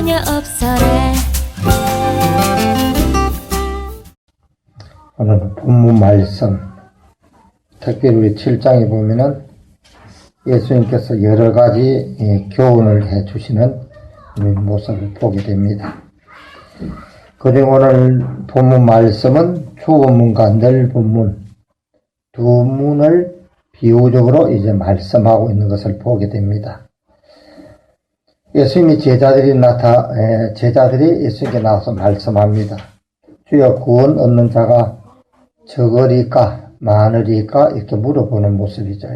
전혀 없어래. 오늘 본문 말씀, 특별히 우리 7장에 보면은 예수님께서 여러 가지 교훈을 해주시는 모습을 보게 됩니다. 그리고 오늘 본문 말씀은 초본문과 늘본문 두 문을 비유적으로 이제 말씀하고 있는 것을 보게 됩니다. 예수님이 제자들이 예수님께 나와서 말씀합니다. 주여, 구원 얻는 자가 적으리까 많으리까 이렇게 물어보는 모습이죠.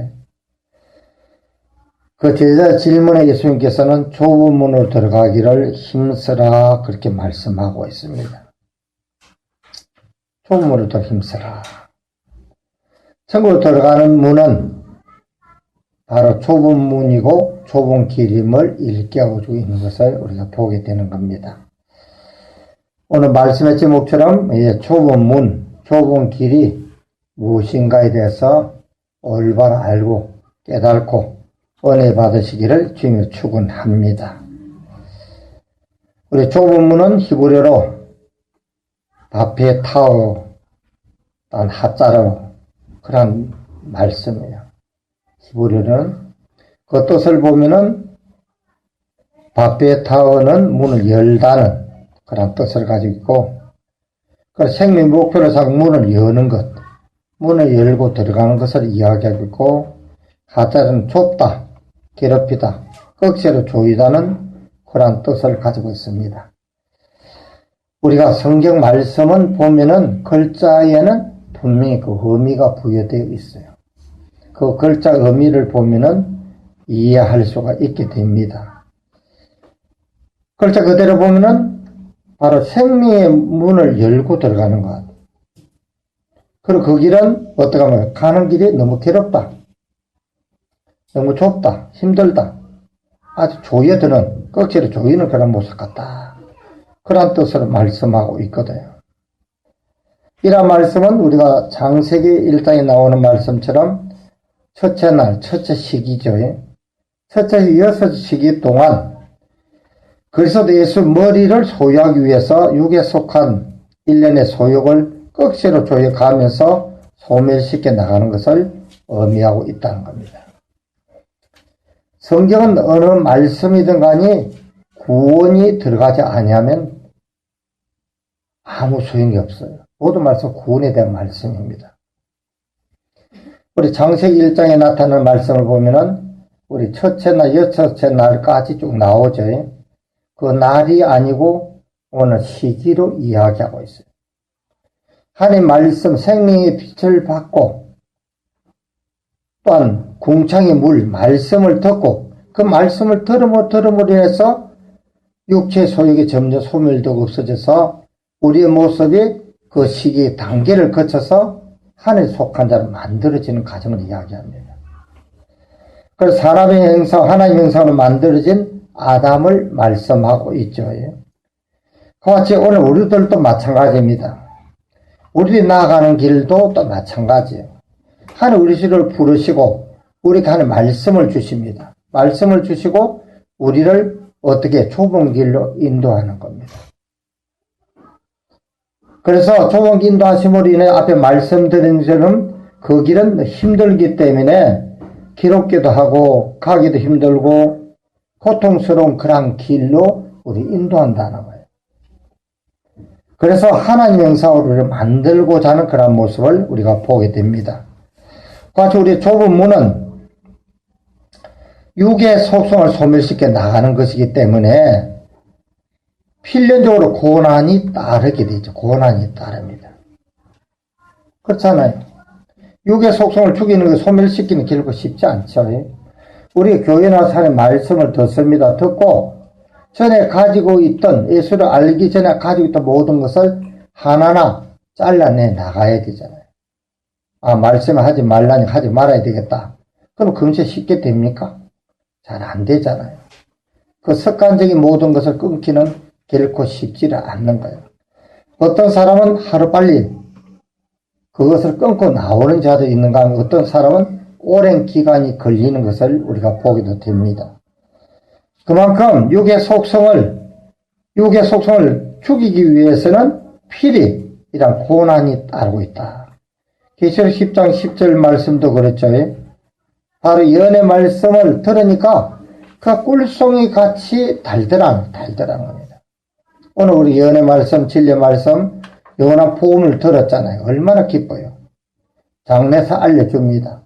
그 제자 질문에 예수님께서는 좁은 문으로 들어가기를 힘쓰라 그렇게 말씀하고 있습니다. 좁은 문으로 더 힘쓰라. 천국으로 들어가는 문은 바로 좁은 문이고 좁은 길임을 일깨워주고 있는 것을 우리가 보게 되는 겁니다. 오늘 말씀의 제목처럼 좁은 문, 좁은 길이 무엇인가에 대해서 올바로 알고 깨닫고 은혜 받으시기를 주님을 축원합니다. 우리 좁은 문은 히브리어로 바페타오, 단 하자로 그런 말씀이에요. 히브리어는 그 뜻을 보면은 바페타오는 문을 열다는 그런 뜻을 가지고 있고, 그 생명 목표로 삼은 문을 여는 것, 문을 열고 들어가는 것을 이야기하고 있고, 하자는 좁다, 괴롭히다, 억지로 조이다는 그런 뜻을 가지고 있습니다. 우리가 성경 말씀은 보면은 글자에는 분명히 그 의미가 부여되어 있어요. 그 글자 의미를 보면은 이해할 수가 있게 됩니다. 글자 그대로 보면은 바로 생명의 문을 열고 들어가는 것. 그리고 그 길은 어떻게 하면 가는 길이 너무 괴롭다, 너무 좁다, 힘들다, 아주 조여드는, 억지로 조이는 그런 모습 같다. 그런 뜻으로 말씀하고 있거든요. 이런 말씀은 우리가 창세기 1장에 나오는 말씀처럼 첫째 날, 첫째 시기죠. 첫째 6시기 동안 그리스도 예수 머리를 소유하기 위해서 육에 속한 일련의 소욕을 억지로 조여가면서 소멸시켜 나가는 것을 의미하고 있다는 겁니다. 성경은 어느 말씀이든 간에 구원이 들어가지 아니하면 아무 소용이 없어요. 모든 말씀 구원에 대한 말씀입니다. 우리 창세기 1장에 나타나는 말씀을 보면은 우리 첫째 날, 여섯째 날까지 쭉 나오죠. 그 날이 아니고 오늘 시기로 이야기하고 있어요. 하나님 말씀, 생명의 빛을 받고 또한 궁창의 물, 말씀을 듣고 그 말씀을 들음으로 인해서 육체의 소욕이 점점 소멸되고 없어져서 우리의 모습이 그 시기 단계를 거쳐서 하늘에 속한 자로 만들어지는 과정을 이야기합니다. 그래서 사람의 형상, 하나님의 형상으로 만들어진 아담을 말씀하고 있죠. 그와 같이 오늘 우리들도 마찬가지입니다. 우리들이 나아가는 길도 또 마찬가지예요. 하나님 우리를 부르시고 우리에게 하는 말씀을 주십니다. 말씀을 주시고 우리를 어떻게 좁은 길로 인도하는 겁니다. 그래서 좁은 길 인도하심으로 인해 앞에 말씀드린 것처럼 그 길은 힘들기 때문에 괴롭기도 하고 가기도 힘들고 고통스러운 그런 길로 우리 인도한다는 거예요. 그래서 하나님의 형상으로 우리를 만들고자 하는 그런 모습을 우리가 보게 됩니다. 같이 우리 좁은 문은 육의 속성을 소멸시켜 나가는 것이기 때문에 필연적으로 고난이 따르게 되죠. 고난이 따릅니다. 그렇잖아요. 육의 속성을 죽이는 것, 소멸시키는 결코 쉽지 않죠. 우리 교회 나와서 하나님의 말씀을 듣습니다. 듣고 전에 가지고 있던, 예수를 알기 전에 가지고 있던 모든 것을 하나하나 잘라내 나가야 되잖아요. 아, 말씀을 하지 말라니 하지 말아야 되겠다. 그럼 금세 쉽게 됩니까? 잘 안 되잖아요. 그 습관적인 모든 것을 끊기는 결코 쉽지를 않는 거예요. 어떤 사람은 하루빨리 그것을 끊고 나오는 자도 있는가 하면 어떤 사람은 오랜 기간이 걸리는 것을 우리가 보기도 됩니다. 그만큼 육의 속성을 육의 속성을 죽이기 위해서는 필히 이런 고난이 따르고 있다. 계시록 10장 10절 말씀도 그렇죠. 바로 연의 말씀을 들으니까 그 꿀송이 같이 달더라는 겁니다. 오늘 우리 연의 말씀, 진리의 말씀, 영원한 복음을 들었잖아요. 얼마나 기뻐요. 장래에서 알려줍니다.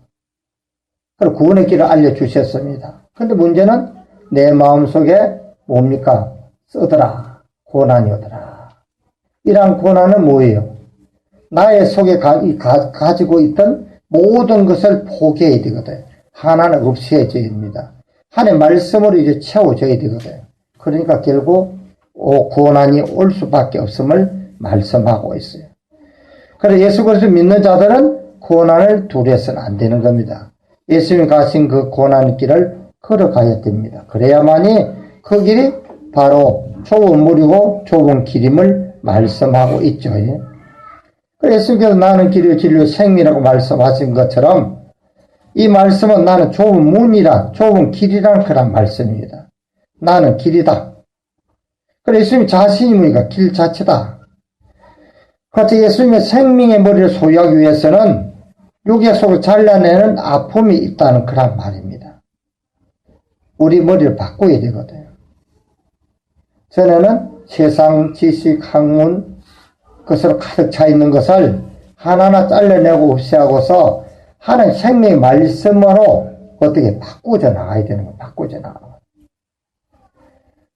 그리고 구원의 길을 알려주셨습니다. 근데 문제는 내 마음속에 뭡니까? 쓰더라. 고난이 오더라. 이러한 고난은 뭐예요? 나의 속에 가지고 있던 모든 것을 포기해야 되거든. 하나는 없애져야 됩니다. 하나님의 말씀으로 이제 채워져야 되거든. 그러니까 결국 고난이 올 수밖에 없음을 말씀하고 있어요. 그래서 예수 그리스도 믿는 자들은 고난을 두려워서는 안 되는 겁니다. 예수님이 가신 그 고난의 길을 걸어가야 됩니다. 그래야만이 그 길이 바로 좁은 물이고 좁은 길임을 말씀하고 있죠. 예수님께서 나는 길이요 진리요 생명이라고 말씀하신 것처럼 이 말씀은 나는 좁은 문이라 좁은 길이란 그런 말씀입니다. 나는 길이다. 그래서 예수님 자신이 뭐니까 길 자체다. 그래서 예수님의 생명의 머리를 소유하기 위해서는 육의 속을 잘라내는 아픔이 있다는 그런 말입니다. 우리 머리를 바꿔야 되거든요. 전에는 세상 지식, 학문, 그것으로 가득 차 있는 것을 하나하나 잘라내고 없애하고서 하나의 생명의 말씀으로 어떻게 바꾸져 나가야 되는 거예요. 바꾸져 나가는 거예요.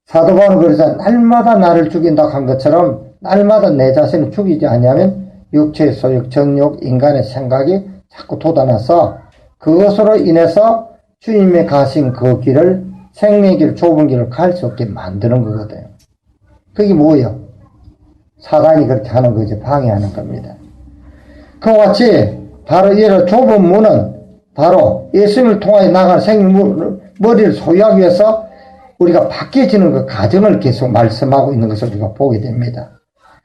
사도 바울은 그래서 날마다 나를 죽인다 한 것처럼 날마다 내 자신을 죽이지 아니하면 육체의 소욕, 정욕, 인간의 생각이 자꾸 돋아나서 그것으로 인해서 주님의 가신 그 길을 생명의 길, 좁은 길을 갈 수 없게 만드는 거거든요. 그게 뭐예요? 사단이 그렇게 하는 거죠. 방해하는 겁니다. 그와 같이 바로 이런 좁은 문은 바로 예수님을 통하여 나가는 생명 머리를 소유하기 위해서 우리가 바뀌어지는 그 과정을 계속 말씀하고 있는 것을 우리가 보게 됩니다.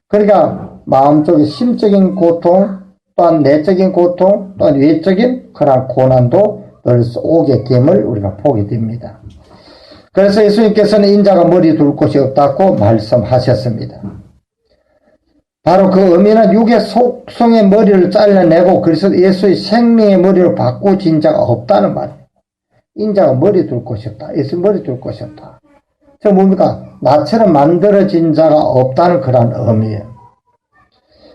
그러니까 마음속의 심적인 고통, 또한 내적인 고통, 또한 외적인 그런 고난도 늘 오게 됨을 우리가 보게 됩니다. 그래서 예수님께서는 인자가 머리 둘 곳이 없다고 말씀하셨습니다. 바로 그 의미는 육의 속성의 머리를 잘라내고 그래서 예수의 생명의 머리를 바꾸진 자가 없다는 말이에요. 인자가 머리 둘 곳이 없다. 예수 머리 둘 곳이 없다. 저 뭡니까? 나처럼 만들어진 자가 없다는 그런 의미예요.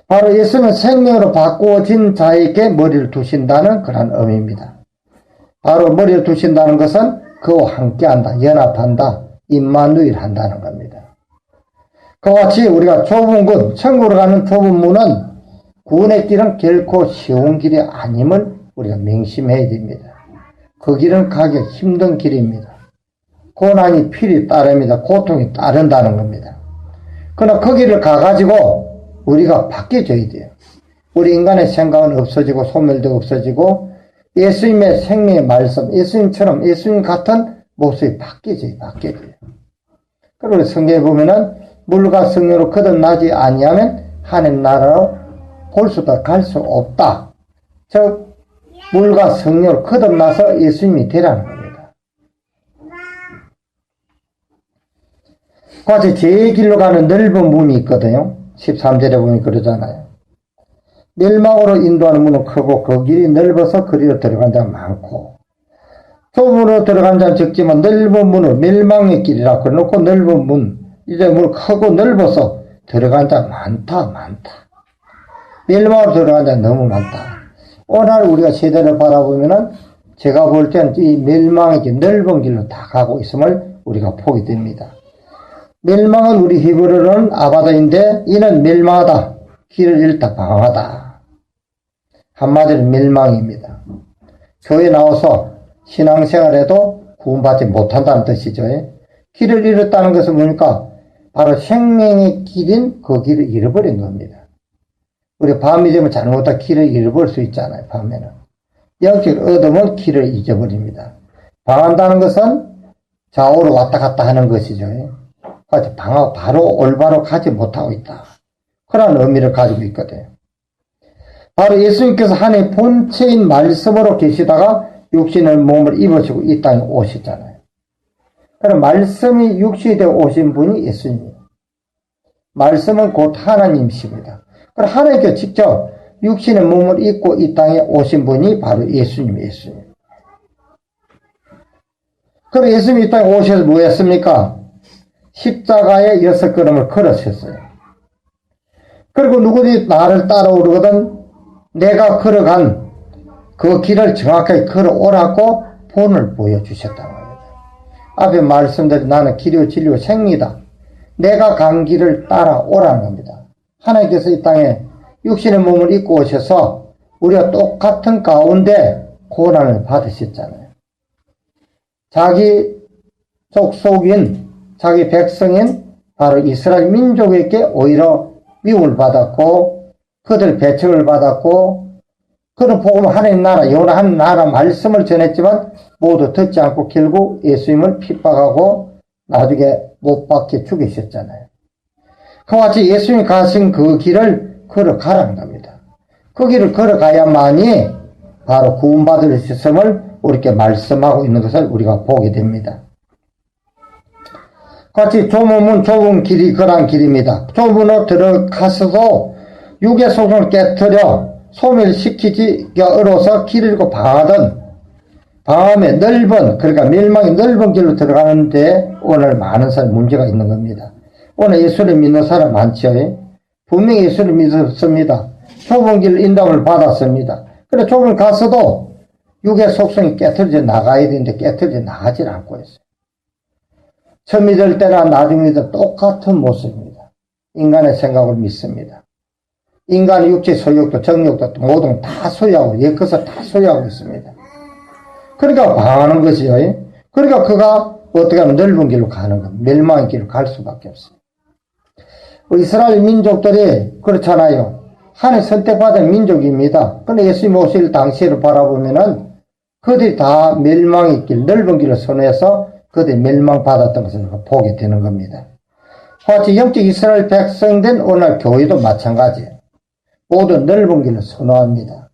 바로 예수는 생명으로 바꾸어진 자에게 머리를 두신다는 그런 의미입니다. 바로 머리를 두신다는 것은 그와 함께한다, 연합한다, 임마누엘 한다는 겁니다. 그와 같이 우리가 좁은 곳, 천국으로 가는 좁은 문은 구원의 길은 결코 쉬운 길이 아님을 우리가 명심해야 됩니다. 그 길은 가기 힘든 길입니다. 고난이 필히 따릅니다. 고통이 따른다는 겁니다. 그러나 그 길을 가가지고 우리가 바뀌어져야 돼요. 우리 인간의 생각은 없어지고 소멸도 없어지고 예수님의 생명의 말씀, 예수님처럼 예수님 같은 모습이 바뀌어져요. 그리고 성경에 보면은 물과 성령으로 거듭나지 아니하면 하나님 나라로 볼 수도 갈 수 없다. 즉 물과 성령으로 거듭나서 예수님이 되라는 겁니다. 같이 제 길로 가는 넓은 문이 있거든요. 13절에 보면 그러잖아요. 멸망으로 인도하는 문은 크고 그 길이 넓어서 그리로 들어간 자가 많고 좁은 문으로 들어간 자는 적지만 넓은 문을 멸망의 길이라 그래놓고 넓은 문 이제 문 크고 넓어서 들어간 자가 많다. 멸망으로 들어간 자가 너무 많다. 오늘 우리가 세대를 바라보면은 제가 볼 때는 이 멸망의 길, 넓은 길로 다 가고 있음을 우리가 보게 됩니다. 멸망은 우리 히브리어로는 아바다인데 이는 멸망하다. 길을 잃다, 방황하다. 한마디로 멸망입니다. 교회 나와서 신앙생활에도 구원받지 못한다는 뜻이죠. 길을 잃었다는 것은 뭡니까? 바로 생명의 길인 그 길을 잃어버린 겁니다. 우리 밤이 되면 잘못하다 길을 잃어버릴 수 있잖아요. 밤에는. 영적 어둠은 길을 잊어버립니다. 방한다는 것은 좌우로 왔다 갔다 하는 것이죠. 방하고 바로 올바로 가지 못하고 있다. 그런 의미를 가지고 있거든요. 바로 예수님께서 하나님의 본체인 말씀으로 계시다가 육신의 몸을 입으시고 이 땅에 오시잖아요. 그럼 말씀이 육신이 되어 오신 분이 예수님이에요. 말씀은 곧 하나님이십니다. 그럼 하나님께 직접 육신의 몸을 입고 이 땅에 오신 분이 바로 예수님. 그럼 예수님이 이 땅에 오셔서 뭐 했습니까? 십자가에 6걸음을 걸으셨어요. 그리고 누구든지 나를 따라오르거든 내가 걸어간 그 길을 정확하게 걸어오라고 본을 보여주셨다는 겁니다. 앞에 말씀드린 나는 길이요 진리요 생리다. 내가 간 길을 따라오라는 겁니다. 하나님께서 이 땅에 육신의 몸을 입고 오셔서 우리가 똑같은 가운데 고난을 받으셨잖아요. 자기 족속인 자기 백성인 바로 이스라엘 민족에게 오히려 미움을 받았고 그들 배척을 받았고 그런 복음 하나님 나라 영원한 나라 말씀을 전했지만 모두 듣지 않고 결국 예수님을 핍박하고 나중에 못 박혀 죽이셨잖아요. 그와 같이 예수님이 가신 그 길을 걸어가라는 겁니다. 그 길을 걸어가야만이 바로 구원받을 있음을 우리께 말씀하고 있는 것을 우리가 보게 됩니다. 같이 좁은 좁은 길이 그러한 길입니다. 좁은 문으로 들어가서도 육의 소금을 깨뜨려 소멸시키기가 어려워서 길을 잃고 방하던 방함에 넓은 그러니까 멸망의 넓은 길로 들어가는데 오늘 많은 사람이 문제가 있는 겁니다. 오늘 예수를 믿는 사람 많죠. 분명히 예수를 믿었습니다. 좁은 길 인도를 받았습니다. 그래 좁은 가서도 육의 속성이 깨트려져 나가야 되는데 깨트려져 나가질 않고 있어요. 처음 믿을 때나 나중에 믿을 똑같은 모습입니다. 인간의 생각을 믿습니다. 인간의 육체 소유욕도 정욕도 모든 다 소유하고 옛것을 다 소유하고 있습니다. 그러니까 방하는 것이요. 그러니까 그가 어떻게 하면 넓은 길로 가는 겁니다. 멸망의 길로 갈 수밖에 없어요. 이스라엘 민족들이 그렇잖아요. 하나님 선택받은 민족입니다. 그런데 예수님 오실 당시를 바라보면은 그들이 다 멸망의 길, 넓은 길을 선호해서 그들이 멸망받았던 것을 보게 되는 겁니다. 같이 영적 이스라엘 백성된 오늘 교회도 마찬가지예요. 모두 넓은 길을 선호합니다.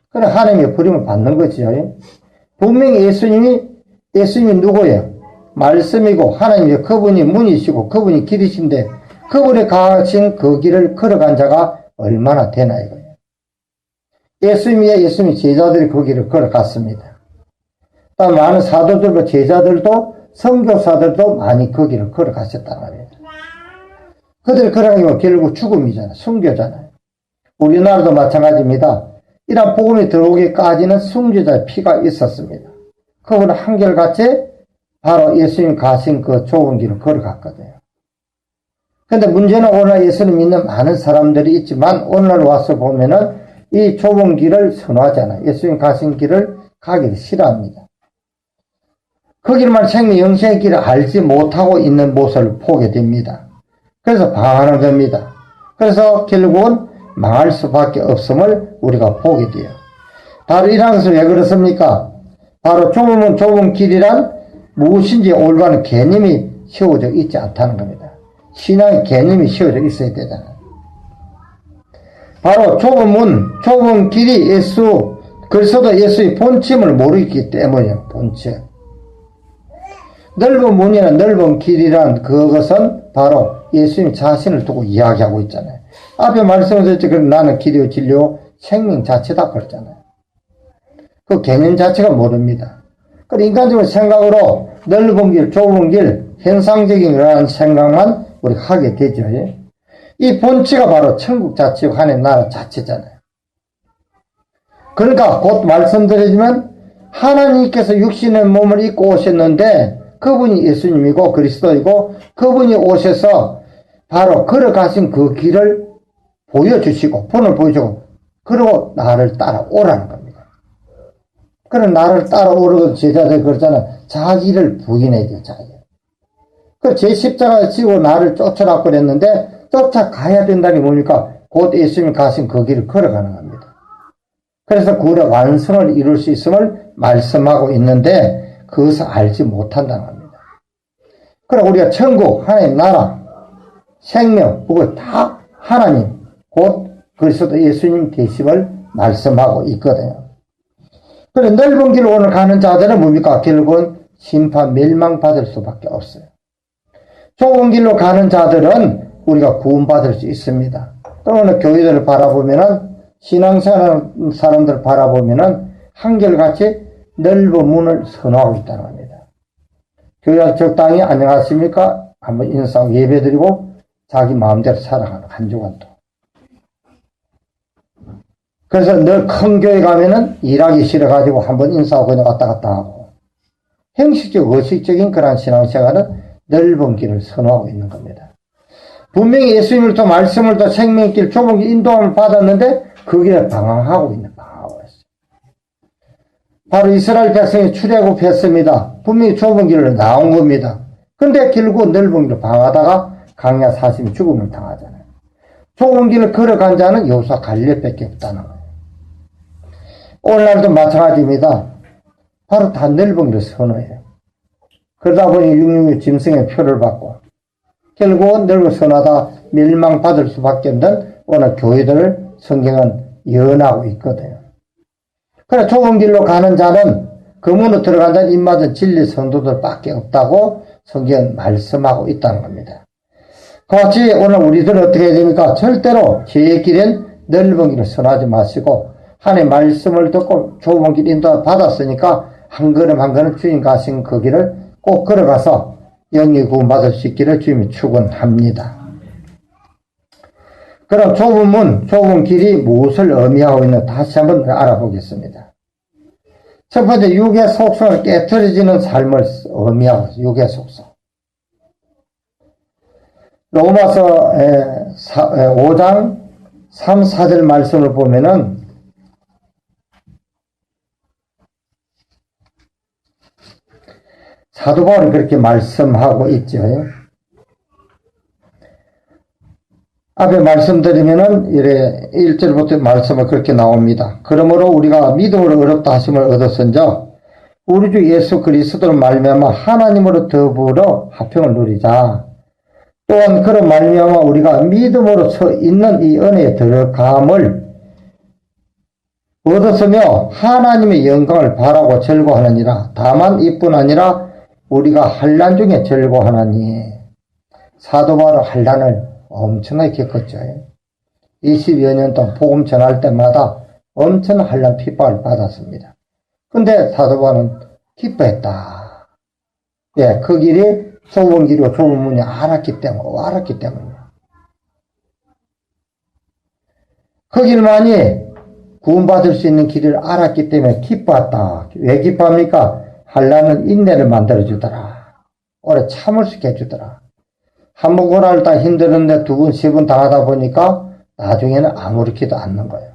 그래 하나님의 부름을 받는 거죠. 분명히 예수님이 누구예요? 말씀이고 하나님이 그분이 문이시고 그분이 길이신데 그분이 가신 그 길을 걸어간 자가 얼마나 되나 이거예요. 예수님이 제자들이 그 길을 걸어갔습니다. 또 많은 사도들과 제자들도 선교사들도 많이 그 길을 걸어갔었단 말이에요. 그들이 걸어가면 결국 죽음이잖아요. 순교잖아요. 우리나라도 마찬가지입니다. 이런 복음이 들어오기까지는 순교자의 피가 있었습니다. 그분은 한결같이 바로 예수님 가신 그 좁은 길을 걸어갔거든요. 근데 문제는 오늘 예수님 믿는 많은 사람들이 있지만 오늘 와서 보면은 이 좁은 길을 선호하잖아요. 예수님 가신 길을 가기를 싫어합니다. 그 길만 생명 영생의 길을 알지 못하고 있는 모습을 보게 됩니다. 그래서 방하는 겁니다. 그래서 결국은 망할 수밖에 없음을 우리가 보게 돼요. 바로 이런 것은 왜 그렇습니까? 바로 좁은 길이란 무엇인지 올바른 개념이 세워져 있지 않다는 겁니다. 신앙의 개념이 세워져 있어야 되잖아요. 바로 좁은 길이 그래서도 예수의 본침을 모르기 때문이에요. 본침. 넓은 문이나 넓은 길이란 그것은 바로 예수님 자신을 두고 이야기하고 있잖아요. 앞에 말씀드렸죠. 나는 길이요 진리요 생명 자체다 그랬잖아요. 그 개념 자체가 모릅니다. 그 인간적인 생각으로 넓은 길, 좁은 길, 현상적인 그런 생각만 우리가 하게 되죠. 이 본체가 바로 천국 자체고 하나님 나라 자체잖아요. 그러니까 곧 말씀드리지만 하나님께서 육신의 몸을 입고 오셨는데 그분이 예수님이고 그리스도이고 그분이 오셔서 바로 걸어가신 그 길을 보여주시고 본을 보여주고 그리고 나를 따라오라는 겁니다. 그럼 나를 따라오라고 제자들 그러잖아요. 자기를 부인해야 자기. 그 제 십자가를 지고 나를 쫓아라고 그랬는데 쫓아가야 된다는 게 뭡니까? 곧 예수님이 가신 그 길을 걸어가는 겁니다. 그래서 구원의 완성을 이룰 수 있음을 말씀하고 있는데 그것을 알지 못한다는 겁니다. 그럼 우리가 천국, 하나님 나라, 생명, 그걸 다 하나님, 곧 그리스도 예수님 되심을 말씀하고 있거든요. 그래 넓은 길로 오늘 가는 자들은 뭡니까? 결국은 심판, 멸망받을 수밖에 없어요. 좁은 길로 가는 자들은 우리가 구원받을 수 있습니다. 또 어느 교회들을 바라보면은, 신앙생활 사람들을 바라보면은, 한결같이 넓은 문을 선호하고 있다는 겁니다. 교회 적당히 안녕하십니까? 한번 인사하고 예배드리고, 자기 마음대로 살아가는 한 주간도. 그래서 늘 큰 교회 가면은 일하기 싫어가지고 한번 인사하고 그냥 왔다 갔다 하고, 형식적, 의식적인 그런 신앙생활은 넓은 길을 선호하고 있는 겁니다. 분명히 예수님을 또 말씀을 또 생명길 좁은 길 인도함을 받았는데 그 길을 방황하고 있어요. 바로 이스라엘 백성이 출애굽했습니다. 분명히 좁은 길을 나온 겁니다. 근데 길고 넓은 길을 방황하다가 광야 40일 죽음을 당하잖아요. 좁은 길을 걸어간 자는 여호수아 갈렙밖에 없다는 거예요. 오늘날도 마찬가지입니다. 바로 다 넓은 길을 선호해요. 그러다 보니 666 짐승의 표를 받고 결국은 넓은 선하다 멸망받을 수밖에 없는 오늘 교회들을 성경은 예언하고 있거든요. 그래 좁은 길로 가는 자는 그 문으로 들어간 자는 입맞은 진리 성도들밖에 없다고 성경은 말씀하고 있다는 겁니다. 그같이 오늘 우리들은 어떻게 해야 됩니까? 절대로 제 길은 넓은 길을 선하지 마시고 하나님의 말씀을 듣고 좁은 길 인도 받았으니까 한 걸음 한 걸음 주님 가신 그 길을 꼭 걸어가서 영이 구원받을 수 있기를 주님이 축원합니다. 그럼 좁은 문, 좁은 길이 무엇을 의미하고 있는지 다시 한번 알아보겠습니다. 첫 번째, 육의 속성을 깨트려지는 삶을 의미하고 있어요. 육의 속성. 로마서 5장 3, 4절 말씀을 보면은 사도 바울이 그렇게 말씀하고 있죠. 앞에 말씀드리면은 이래 1절부터 말씀이 그렇게 나옵니다. 그러므로 우리가 믿음으로 의롭다 하심을 얻었은저 우리 주 예수 그리스도로 말미암아 하나님으로 더불어 화평을 누리자. 또한 그런 말미암아 우리가 믿음으로 서 있는 이 은혜에 들어감을 얻었으며 하나님의 영광을 바라고 즐거워하느니라. 다만 이뿐 아니라 우리가 환난 중에 즐거워하나니. 사도 바울은 환난을 엄청나게 겪었죠. 20여 년 동안 복음 전할 때마다 엄청난 환난 핍박을 받았습니다. 근데 사도 바울은 기뻐했다. 예, 그 길이 좁은 길이고 좁은 문이 알았기 때문이에요. 그 길만이 구원받을 수 있는 길을 알았기 때문에 기뻐했다. 왜 기뻐합니까? 환난은 인내를 만들어주더라. 오래 참을 수 있게 해주더라. 한 번 고난을 다 힘들었는데 두 번, 세 번 당하다 보니까 나중에는 아무렇지도 않는 거예요.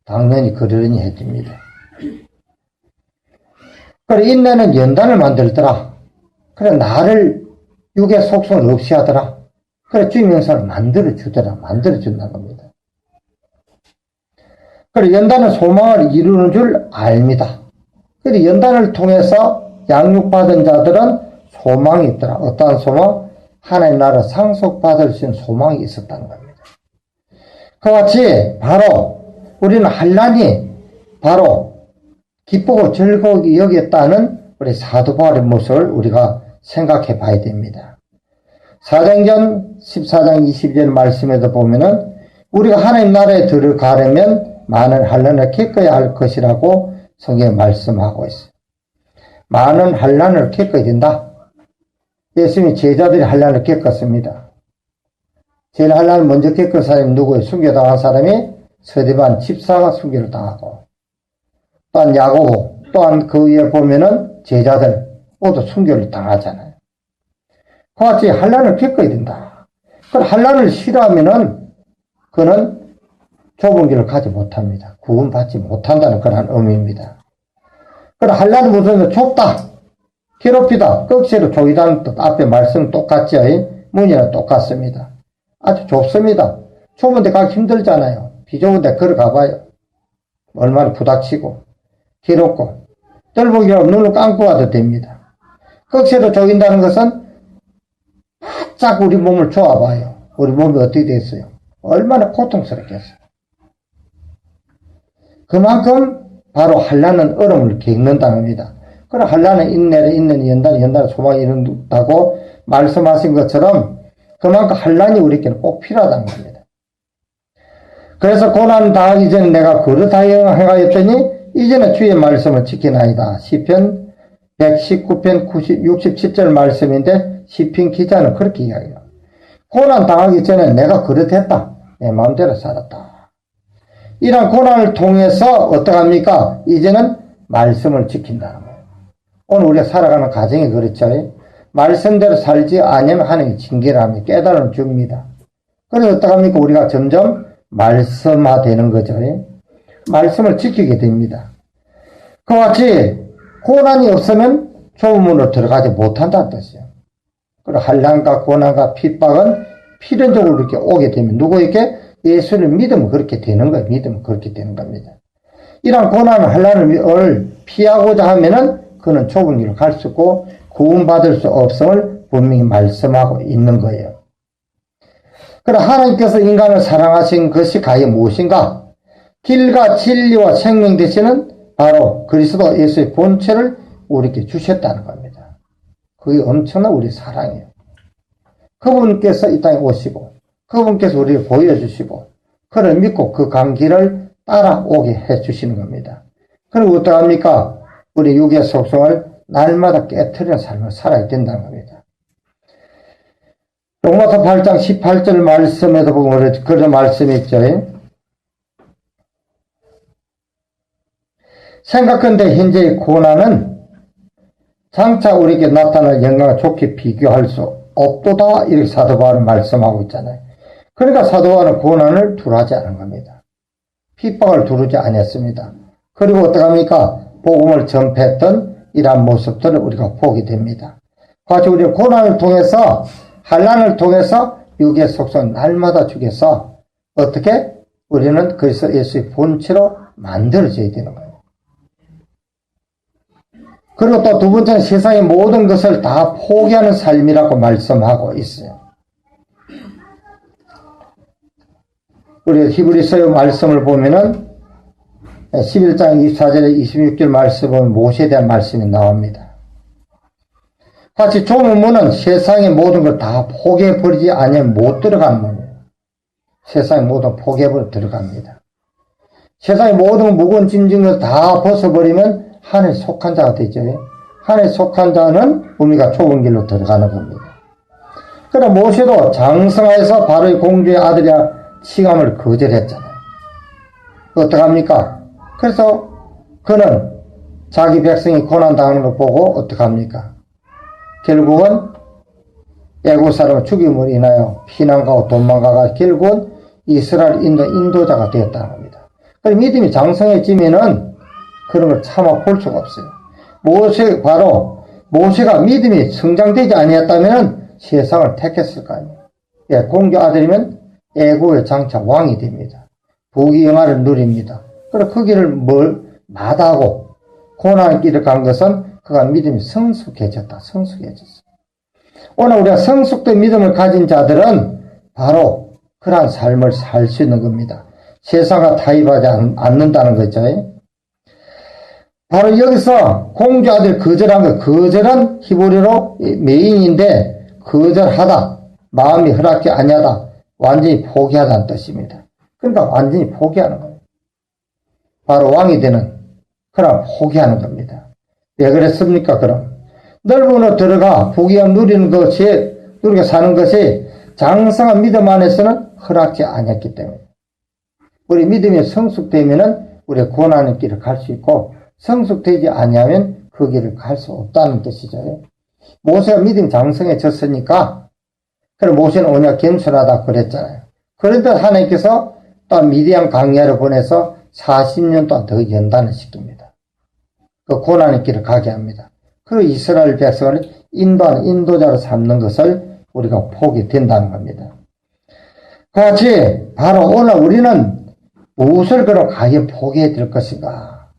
당연히 그러려니 해줍니다. 그래, 인내는 연단을 만들더라. 그래, 나를 육의 속성을 없이 하더라. 그래, 주의 명사를 만들어준다는 겁니다. 그래, 연단은 소망을 이루는 줄 압니다. 그래, 연단을 통해서 양육받은 자들은 소망이 있더라. 어떠한 소망? 하나님 나라 상속받을 수 있는 소망이 있었다는 겁니다. 그와 같이 바로 우리는 환난이 바로 기쁘고 즐거우게 여겼다는 우리 사도 바울의 모습을 우리가 생각해 봐야 됩니다. 사도행전 14장 22절 말씀에도 보면은 우리가 하나님 나라에 들어가려면 많은 환난을 겪어야 할 것이라고 성경에 말씀하고 있어요. 많은 환난을 겪어야 된다. 예수님이 제자들이 환난을 겪었습니다. 제일 환난을 먼저 겪은 사람이 누구예요? 순교당한 사람이 서대반 집사가 순교를 당하고 또한 야고보 또한 그 위에 보면은 제자들 모두 순교를 당하잖아요. 그와 같이 환난을 겪어야 된다. 그 환난을 싫어하면은 그는 좁은 길을 가지 못합니다. 구원받지 못한다는 그런 의미입니다. 그럼 환난은 무슨 좁다, 괴롭히다, 꺽쇠로 조이다는 뜻. 앞에 말씀 똑같죠? 문이랑 똑같습니다. 아주 좁습니다. 좁은 데 가기 힘들잖아요. 비좁은 데 걸어가봐요. 얼마나 부닥치고 괴롭고 넓은 길을 눈을 감고 와도 됩니다. 꺽쇠로 조인다는 것은 바짝 우리 몸을 조아봐요. 우리 몸이 어떻게 됐어요? 얼마나 고통스럽겠어요. 그만큼 바로 환난은 얼음을 겪는다는 겁니다. 그럼 환난은 인내를, 인내는 연단을 소망이 이룬다고 말씀하신 것처럼 그만큼 환란이 우리에게는 꼭 필요하다는 겁니다. 그래서 고난 당하기 전에 내가 그릇하여 행하였더니 이제는 주의 말씀을 지키나이다. 시편 119편 67절 말씀인데 시편 기자는 그렇게 이야기해요. 고난 당하기 전에 내가 그릇했다. 내 마음대로 살았다. 이런 고난을 통해서 어떡합니까? 이제는 말씀을 지킨다는 거예요. 오늘 우리가 살아가는 가정이 그렇죠. 말씀대로 살지 않으면 하나님이 징계를 하며 깨달음을 줍니다. 그래서 어떡합니까? 우리가 점점 말씀화되는 거죠. 말씀을 지키게 됩니다. 그와 같이 고난이 없으면 좁은 문으로 들어가지 못한다는 뜻이에요. 그리고 환난과 고난과 핍박은 필연적으로 이렇게 오게 되면 누구에게? 예수를 믿으면 그렇게 되는 거예요. 믿으면 그렇게 되는 겁니다. 이런 고난과 환난을 피하고자 하면은 그는 좁은 길을 갈 수 없고 구원받을 수 없음을 분명히 말씀하고 있는 거예요. 그러나 하나님께서 인간을 사랑하신 것이 과연 무엇인가? 길과 진리와 생명 되시는 바로 그리스도 예수의 본체를 우리에게 주셨다는 겁니다. 그게 엄청난 우리 사랑이에요. 그분께서 이 땅에 오시고 그분께서 우리를 보여주시고 그를 믿고 그 강길을 따라오게 해주시는 겁니다. 그리고 어떡합니까? 우리 육의 속성을 날마다 깨트리는 삶을 살아야 된다는 겁니다. 로마서 8장 18절 말씀에도 보면 그런 말씀이 있죠. 생각컨대 현재의 고난은 장차 우리에게 나타날 영광과 좋게 비교할 수 없도다. 이렇게 사도 바울은 말씀하고 있잖아요. 그러니까 사도 바울은 고난을 두려워하지 않은 겁니다. 핍박을 두르지 않았습니다. 그리고 어떡합니까? 복음을 전폐했던 이러한 모습들을 우리가 보게 됩니다. 같이 우리는 고난을 통해서 환난을 통해서 육의 속성 날마다 죽여서 어떻게? 우리는 그래서 예수의 본체로 만들어져야 되는 거예요. 그리고 또 두 번째는 세상의 모든 것을 다 포기하는 삶이라고 말씀하고 있어요. 우리 히브리서 말씀을 보면은 11장 24절에 26절 말씀 보면 모세에 대한 말씀이 나옵니다. 같이 좁은 문은 세상의 모든 걸 다 포기해버리지 않으면 못 들어가는 문이에요. 세상의 모든 걸 포기해버려 들어갑니다. 세상의 모든 무거운 짐진을 다 벗어버리면 하늘에 속한 자가 되죠. 하늘에 속한 자는 우리가 좁은 길로 들어가는 겁니다. 그러나 모세도 장성하여서 바로의 공주의 아들이야 칭함을 거절했잖아요. 어떡합니까? 그래서 그는 자기 백성이 고난당하는 걸 보고 어떡합니까? 결국은 애국 사람을 죽임으로 인하여 피난가고 도망가가 결국은 이스라엘 인도자가 되었다는 겁니다. 그럼 믿음이 장성해지면은 그런 걸 참아 볼 수가 없어요. 모세가 믿음이 성장되지 아니었다면 세상을 택했을 거 아니에요. 예, 공주 아들이면 애국의 장차 왕이 됩니다. 부귀영화를 누립니다. 그리고 그 길을 마다하고 고난의 길을 간 것은 그가 믿음이 성숙해졌다. 성숙해졌어. 오늘 우리가 성숙된 믿음을 가진 자들은 바로 그러한 삶을 살 수 있는 겁니다. 세상과 타협하지 않는다는 거죠. 바로 여기서 공주 아들 거절한 거, 거절은 히브리어로 메인인데 거절하다, 마음이 허락지 아니하다, 완전히 포기하다는 뜻입니다. 그러니까 완전히 포기하는 거예요. 바로 왕이 되는 그런 포기하는 겁니다. 왜 그랬습니까? 그럼 넓은 문으로 들어가 부귀함 누리게 사는 것이 장성한 믿음 안에서는 허락지 않았기 때문에 우리 믿음이 성숙되면은 우리 고난의 길을 갈 수 있고 성숙되지 아니하면 그 길을 갈 수 없다는 뜻이죠. 모세가 믿음이 장성해졌으니까 그럼 모세는 언약 겸손하다 그랬잖아요. 그런데 하나님께서 또 미디안 광야를 보내서 40년 동안 더 연단을 시킵니다. 그 고난의 길을 가게 합니다. 그리고 이스라엘 백성을 인도하는 인도자로 삼는 것을 우리가 보게 된다는 겁니다. 그같이 바로 오늘 우리는 무엇을 그럼 과연 포기해 드릴 것인가?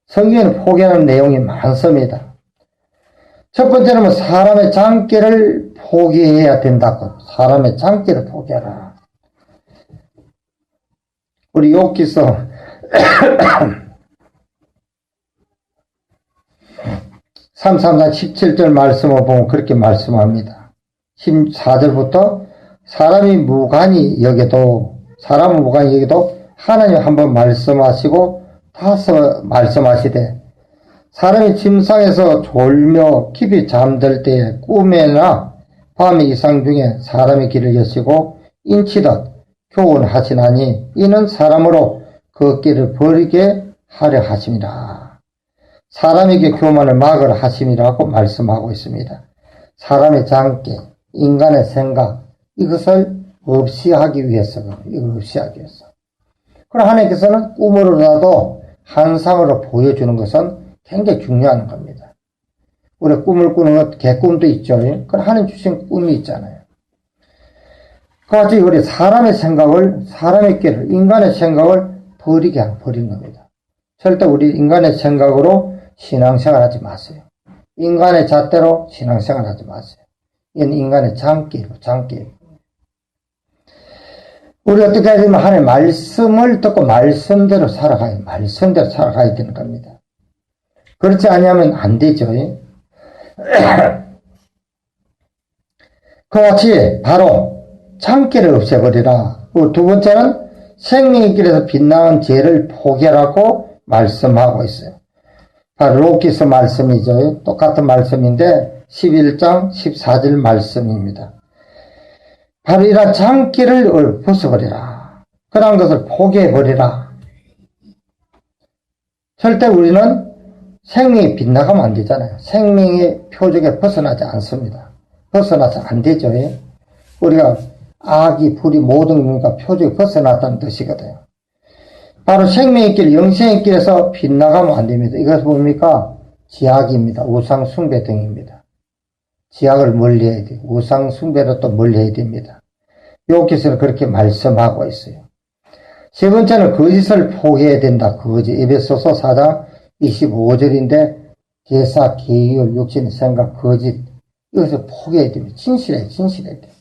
성경에는 포기하는 내용이 많습니다. 첫 번째는 사람의 장기를 포기해야 된다고. 사람의 장기를 포기하라. 우리 욥기서 33장 17절 말씀을 보면 그렇게 말씀합니다. 14절부터 사람은 무관히 여겨도 하나님 한번 말씀하시고 다시 말씀하시되 사람이 침상에서 졸며 깊이 잠들 때에 꿈에나 밤의 이상 중에 사람의 길을 여시고 인치듯 교훈하시나니 이는 사람으로 그 길을 버리게 하려 하심이라. 사람에게 교만을 막으려 하심이라고 말씀하고 있습니다. 사람의 장기, 인간의 생각, 이것을 없이 하기 위해서. 그럼 하나님께서는 꿈으로라도 환상으로 보여주는 것은 굉장히 중요한 겁니다. 우리가 꿈을 꾸는 것, 개꿈도 있죠. 그럼 하나님 주신 꿈이 있잖아요. 그같이 우리 사람의 생각을, 사람의 길을, 인간의 생각을 버린 겁니다. 절대 우리 인간의 생각으로 신앙생활 하지 마세요. 인간의 잣대로 신앙생활 하지 마세요. 이건 인간의 장기예요. 우리 어떻게 해야 되면 하나님의 말씀을 듣고 말씀대로 살아가야 되는 겁니다. 그렇지 않으면 안 되죠. 그같이 바로 창기를 없애버리라. 두 번째는 생명의 길에서 빛나는 죄를 포기하라고 말씀하고 있어요. 바로 로키서 말씀이죠. 똑같은 말씀인데 11장 14절 말씀입니다. 바로 이런 창기를 벗어버리라. 그런 것을 포기해버리라. 절대 우리는 생명이 빗나가면 안 되잖아요. 생명의 표적에 벗어나지 않습니다. 벗어나서 안 되죠. 우리가 악이, 불이, 모든 것과 표적에 벗어났다는 뜻이거든요. 바로 생명의 길, 영생의 길에서 빗나가면 안 됩니다. 이것은 뭡니까? 지악입니다. 우상 숭배 등입니다. 지악을 멀리 해야 돼요. 우상 숭배를 또 멀리 해야 됩니다. 여기서는 그렇게 말씀하고 있어요. 세 번째는 거짓을 포기해야 된다. 거짓. 에베소서 4장 25절인데 계사, 계율, 육신의 생각, 거짓 이것을 포기해야 됩니다. 진실해야 돼요.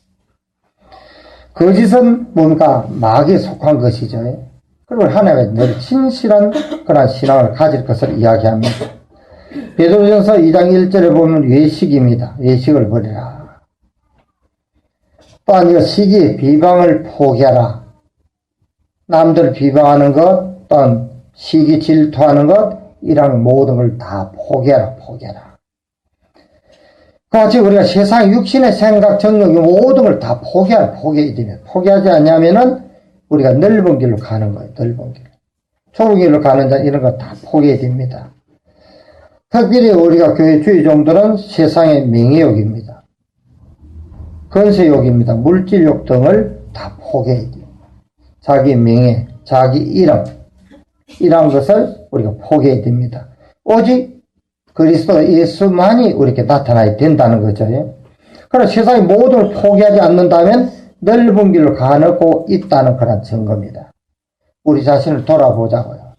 거짓은 뭡니까? 마귀에 속한 것이죠. 그리고 하나님의 늘 진실한 그런 신앙을 가질 것을 이야기합니다. 베드로전서 2장 1절에 보면 외식입니다. 외식을 버리라. 또한 이 시기, 비방을 포기하라. 남들을 비방하는 것, 또한 시기, 질투하는 것, 이런 모든 걸 다 포기하라. 같이 우리가 세상 육신의 생각, 정욕, 모든 걸 다 포기해야 됩니다. 포기하지 않냐면은 우리가 넓은 길로 가는 거예요. 넓은 길. 좁은 길로 가는 자 이런 거 다 포기해야 됩니다. 특별히 우리가 교회 주의 종들은 세상의 명예욕입니다. 건세욕입니다. 물질욕 등을 다 포기해야 돼요. 자기 명예, 자기 이름, 이런 것을 우리가 포기해야 됩니다. 오직 그리스도 예수만이 우리에게 나타나야 된다는 거죠. 그래서 세상의 모든 걸 포기하지 않는다면 넓은 길로 가고 있다는 그런 증거입니다. 우리 자신을 돌아보자고요.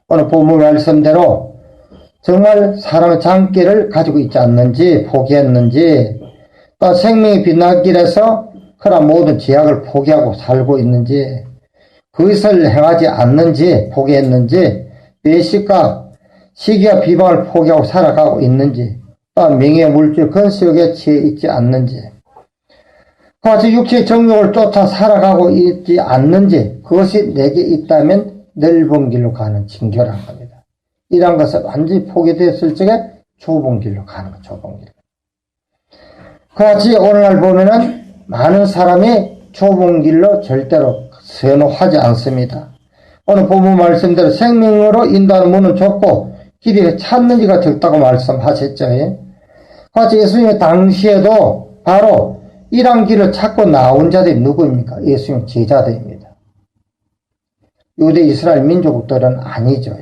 오늘 본문 말씀대로 정말 사람의 장기를 가지고 있지 않는지, 포기했는지, 또 생명의 빛나는 길에서 그런 모든 제약을 포기하고 살고 있는지, 그것을 행하지 않는지, 포기했는지, 외식과 시기와 비방을 포기하고 살아가고 있는지, 또 명예, 물질, 건수욕에 취해 있지 않는지, 그같이 육체의 정욕을 쫓아 살아가고 있지 않는지, 그것이 내게 있다면 넓은 길로 가는 징조라는 겁니다. 이런 것을 완전히 포기되었을 적에 좁은 길로 가는 거, 좁은 길. 그같이 오늘날 보면은 많은 사람이 좁은 길로 절대로 선호하지 않습니다. 오늘 본문 말씀대로 생명으로 인도하는 문은 좁고 길이 찾는 이가 적다고 말씀하셨죠. 그같이 예수님의 당시에도 바로 이런 길을 찾고 나온 자들이 누구입니까? 예수님 제자들입니다. 유대 이스라엘 민족들은 아니죠.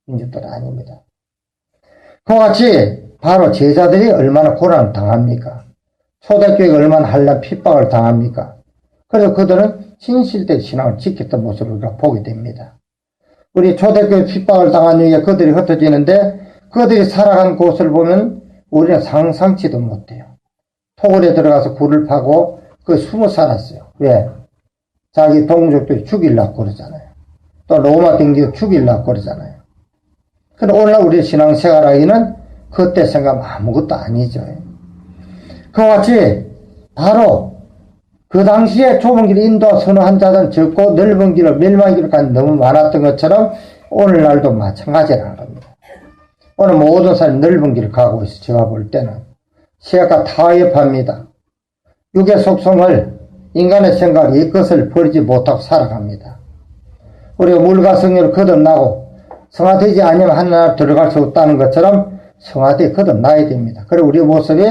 민족들은 아닙니다. 그같이 바로 제자들이 얼마나 고난을 당합니까? 초대교회가 얼마나 한란 핍박을 당합니까? 그래서 그들은 진실된 신앙을 지켰던 모습을 우리가 보게 됩니다. 우리 초대교회 핍박을 당한 이후에 그들이 흩어지는데 그들이 살아간 곳을 보면 우리는 상상치도 못해요. 토굴에 들어가서 굴을 파고 그 숨어 살았어요. 왜? 자기 동족들이 죽이려고 그러잖아요. 또 로마 등지도 죽이려고 그러잖아요. 근데 오늘 우리 신앙생활 하기는 그때 생각하면 아무것도 아니죠. 그와 같이 바로 그 당시에 좁은 길을 인도와 선호한 자들은 적고 넓은 길을 멸망의 길을 간 너무 많았던 것처럼 오늘날도 마찬가지라는 겁니다. 오늘 모든 사람이 넓은 길을 가고 있어. 제가 볼 때는 시야가 타협합니다. 육의 속성을 인간의 생각 이것을 버리지 못하고 살아갑니다. 우리가 물과 성령을 거듭나고 성화되지 않으면 하나님 들어갈 수 없다는 것처럼 성화되어 거듭나야 됩니다. 그리고 우리의 모습이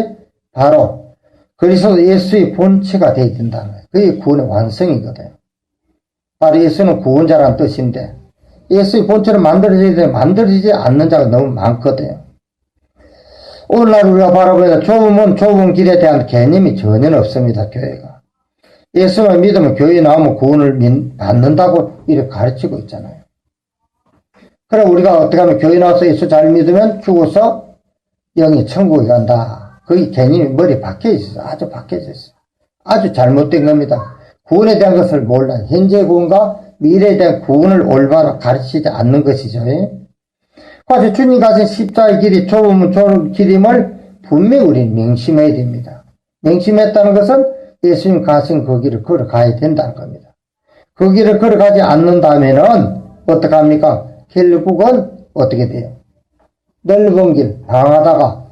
바로 그리스도 예수의 본체가 되어야 된다는 거예요. 그게 구원의 완성이거든요. 바로 예수는 구원자라는 뜻인데 예수의 본체를 만들어져야 되는데 만들어지지 않는 자가 너무 많거든요. 오늘날 우리가 바라보면 좁은 문, 좁은 길에 대한 개념이 전혀 없습니다. 교회가. 예수만 믿으면 교회에 나오면 구원을 받는다고 이렇게 가르치고 있잖아요. 그래 우리가 어떻게 하면 교회 나와서 예수 잘 믿으면 죽어서 영이 천국에 간다. 거기 개념이 머리에 박혀져 있어요. 아주 박혀져 있어요. 아주 잘못된 겁니다. 구원에 대한 것을 몰라. 현재 구원과 미래에 대한 구원을 올바로 가르치지 않는 것이죠. 그래서 주님 가신 십자가의 길이 좁은 좁은 길임을 분명히 우리는 명심해야 됩니다. 명심했다는 것은 예수님 가신 그 길을 걸어가야 된다는 겁니다. 그 길을 걸어가지 않는다면은 어떡합니까? 결국은 어떻게 돼요? 넓은 길, 방하다가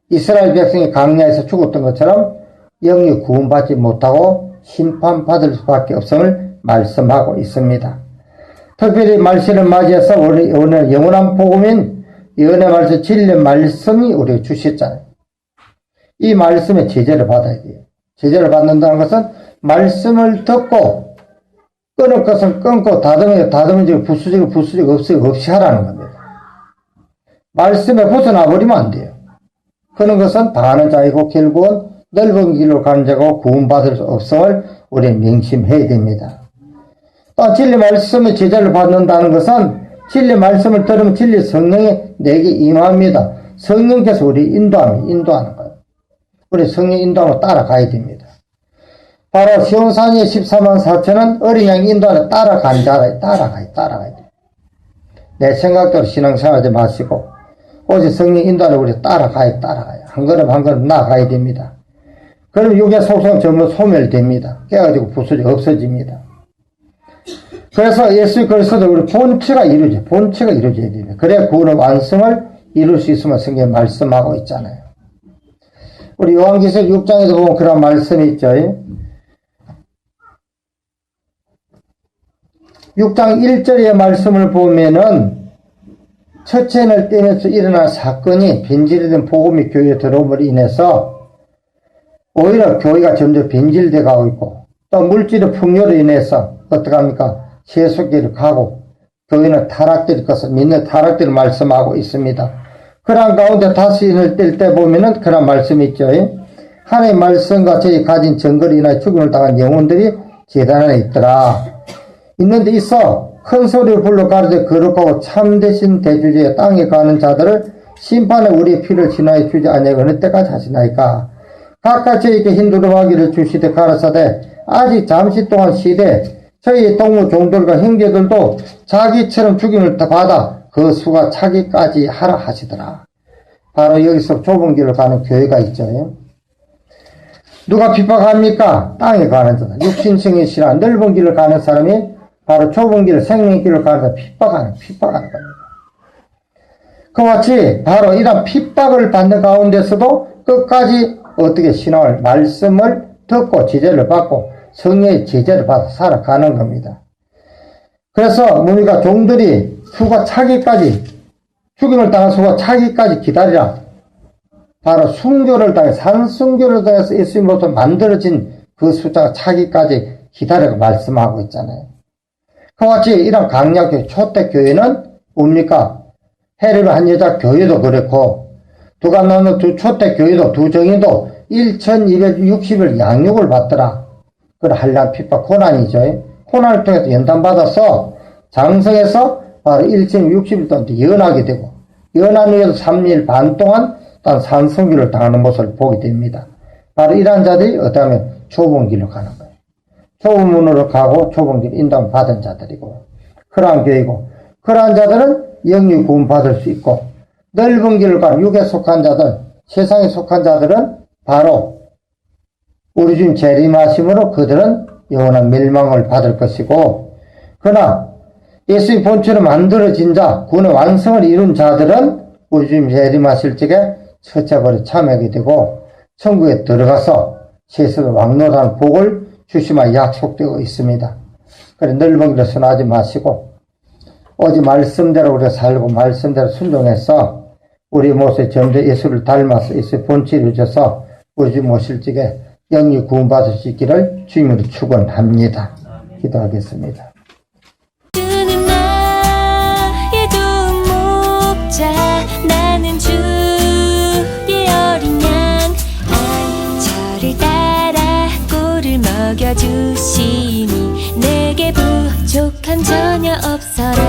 이스라엘 백성이 광야에서 죽었던 것처럼 영이 구원받지 못하고 심판받을 수밖에 없음을 말씀하고 있습니다. 특별히 말씀을 맞이해서 오늘 영원한 복음인 예언의 말씀, 진리의 말씀이 우리에게 주셨잖아요. 이 말씀의 제재를 받아야 돼요. 제재를 받는다는 것은 말씀을 듣고 끊을 것은 끊고 다듬어지고 부수지고 없이 하라는 겁니다. 말씀에 벗어나 버리면 안 돼요. 그런 것은 당하는 자이고 결국은 넓은 길로 가는 자고 구원받을 수 없음을 우리는 명심해야 됩니다. 또 진리 말씀의 제자를 받는다는 것은 진리 말씀을 들으면 진리 성령이 내게 임합니다. 성령께서 우리 인도하는 거예요. 우리 성령 인도하면 따라가야 됩니다. 바로 시온산의 14만 4천은 어린 양 인도하는 따라간 자라. 따라가야 돼요. 내 생각대로 신앙생활하지 마시고 오직 성령 인도하는 우리 따라가요. 한 걸음 한 걸음 나아가야 됩니다. 그럼 육의 속성 전부 소멸됩니다. 깨가지고 부수지 없어집니다. 그래서 예수 그리스도 우리 본체가 이루어져야 됩니다. 그래야 구원의 완성을 이룰 수 있으면 성경에 말씀하고 있잖아요. 우리 요한계시록 6장에도 보면 그런 말씀이 있죠. 6장 1절의 말씀을 보면은 첫째 날 떼면서 일어난 사건이 변질된 복음이 교회에 들어옴으로 인해서 오히려 교회가 점점 변질돼 가고 있고 또 물질의 풍요로 인해서 어떡합니까? 세속기를 가고 교회는 타락될 것을 믿는 타락들을 말씀하고 있습니다. 그런 가운데 다시 인을 뗄 때 보면은 그런 말씀이 있죠. 하나님의 말씀과 저희 가진 증거로 인하여 죽음을 당한 영혼들이 제단 안에 있더라. 있는데 있어 큰 소리를 불러 가르쳐 거룩하고 참되신 대주제에 땅에 가는 자들을 심판에 우리의 피를 지나해 주지 아니하고 어느 때까지 하시나이까. 각각 저에게 흰두루마기를 주시되 가라사대 아직 잠시 동안 시대 저희 동무 종들과 형제들도 자기처럼 죽임을 받아 그 수가 차기까지 하라 하시더라. 바로 여기서 좁은 길을 가는 교회가 있죠. 누가 핍박합니까? 땅에 가는 자다. 육신성이 싫어 넓은 길을 가는 사람이 바로 좁은 길을 생명의 길을 가는 사람 핍박하는 겁니다. 그와 같이 바로 이런 핍박을 받는 가운데서도 끝까지 어떻게 신앙을 말씀을 듣고 제재를 받고 성령의 제재를 받아 살아가는 겁니다. 그래서 우리가 종들이 수가 차기까지 죽임을 당한 수가 차기까지 기다리라. 바로 순교를 당해 산순교를 당해서 예수님으로부터 만들어진 그 숫자가 차기까지 기다리라고 말씀하고 있잖아요. 그와 같이 이런 강약교회 초대교회는 뭡니까? 해를 한 여자 교회도 그렇고 두가 나는 두 초대교회도 두 정인도 1260일 양육을 받더라. 그걸 한량 핍박 고난이죠. 고난을 통해서 연단받아서 장성해서 바로 1260일 동안 연하게 되고 연한 후에도 3일 반 동안 단 산성기를 당하는 모습을 보게 됩니다. 바로 이러한 자들이 어떠하면 좁은 길로 가는 거예요. 좁은 문으로 가고 좁은 길 인도를 받은 자들이고 그러한 교회이고 그러한 자들은 영유 구원 받을 수 있고 넓은 길을 가는 육에 속한 자들 세상에 속한 자들은 바로 우리 주님 재림하심으로 그들은 영원한 멸망을 받을 것이고, 그러나 예수의 본체로 만들어진 자, 구원의 완성을 이룬 자들은 우리 주님 재림하실 적에 첫째벌에 참여하게 되고 천국에 들어가서 세상을 왕노라는 복을 주시마 약속되어 있습니다. 그래 널벙이로 선하지 마시고 오직 말씀대로 우리가 살고 말씀대로 순종해서 우리 모습에 점점 예수를 닮아서 예수의 본체를 이루어져서 우리 주님 오실 적에 영이 구원받을 수 있기를 주님으로 축원합니다. 기도하겠습니다. 주는 나의 좋은 목자, 나는 주의 어린 양. 저를 따라 꿀을 먹여주시니 내게 부족함 전혀 없어라.